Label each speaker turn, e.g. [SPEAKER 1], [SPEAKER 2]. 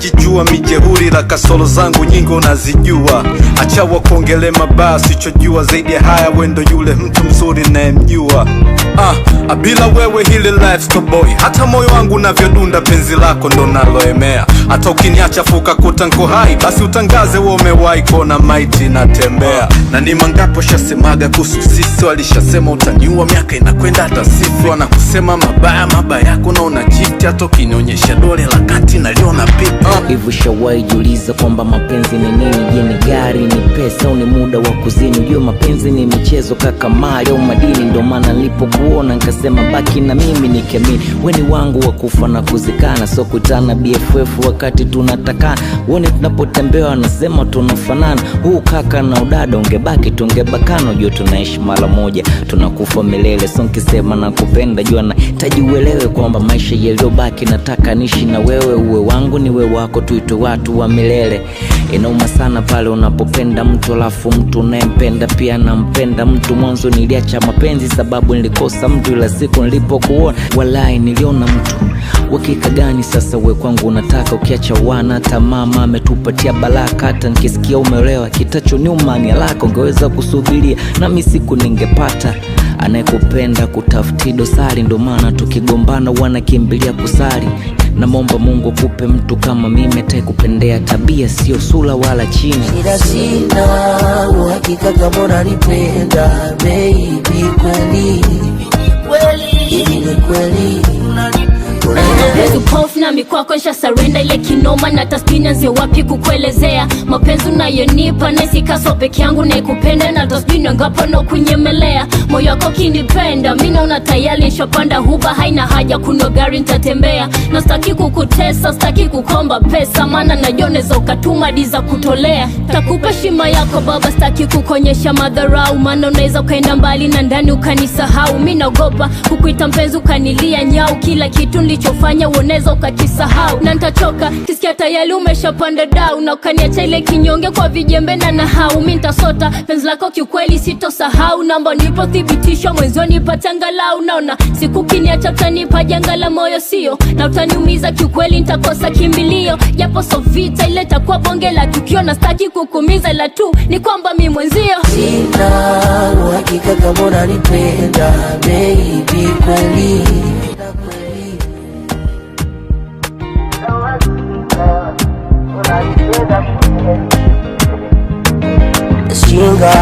[SPEAKER 1] najijua mijehuri la kasolo zangu nyingi unazijua. Acha wakuongele mabaya sichojua zaidi ya haya wendo yule mtu mzuri nayemjua. Bila wewe hili life stoboy, hata moyo wangu unavyodunda penzi lako ndo naloemea. Hata ukiniacha fuka kutanko hai, basi utangaze wewe umewahi kuona maiti natembea. Na ni mangapo shasemaga kuhusu sisi, walishasema utaniua miaka inakwenda hata sisi. Wanakusema mabaya yako na unajiti, hata ukinionyesha dole la kati naliona pipi.
[SPEAKER 2] Hivi shawai juliza kwamba mapenzi ni nini? Je, ni gari, ni pesa, au ni muda wa kuzini? Ujue mapenzi ni michezo kaka mali au madini. Ndo maana nilipokuona nikasema baki na mimi nikiamini weni wangu wa kufa na kuzikana. So kutana BFF wakati tunatakana, wone tunapotembea wanasema tunafanana. Huu kaka na udada ungebaki tungebakana. Ujue tunaishi mara moja tunakufa milele. So nkisema nakupenda jua nahitaji uelewe kwamba maisha yaliyobaki nataka nishi na wewe. Uwe wangu niwe wako, tuitwe watu wa milele. Inauma sana pale unapopenda mtu alafu mtu unayempenda pia nampenda mtu. Mwanzo niliacha mapenzi sababu nilikosa mtu, ila siku nilipokuona walai niliona mtu. Wakika gani sasa we kwangu unataka? Ukiacha wana hata mama ametupatia baraka. Hata nikisikia umeolewa kitacho nyuma ni alaka. Ungeweza kusubiria nami siku ningepata anayekupenda kutafuti dosari. Ndo maana tukigombana wanakimbilia kusali. Na momba Mungu kupe mtu kama mimi atakupendea tabia sio sura wala chini.
[SPEAKER 3] Sina uhakika kama unanipenda baby, kweli ni kweli
[SPEAKER 4] Yesu pofu na mikwako nsha surrender ile kinoma na taspina nze wapi kukuelezea. Mapenzi unayonipa nesi kaso peke yangu na ikupenda na taspina ngapo no kunyemelea. Moyo wako kinipenda mina unatayali nshapanda huba haina haja kuno gari nitatembea. Na staki kukutesa staki kukomba pesa, maana najoneza ukatuma diza kutolea. Takupa shima yako baba staki kukonyesha madharau, maana unaweza ukaenda mbali na ndani ukanisahau. Mimi naogopa kukuita mpenzi ukanilia nyau, kila kitu nilichofanya uoneza ukakisahau. Na nitachoka kisikia tayari umeshapanda dau, na ukaniacha ile kinyonge kwa vijembe na nahau. Mimi nitasota penzi lako kiukweli sitosahau, naomba nilipothibitisha mwenzoni patangalau. Naona siku kiniacha utanipa janga la moyo sio, na utaniumiza kiukweli nitakosa kimbilio. Japo so vita ile takuwa bonge la tukio, na staki kukumiza ila tu ni kwamba mimi mwenzio.
[SPEAKER 3] Sina uhakika kama unanipenda baby, kweli Shinga,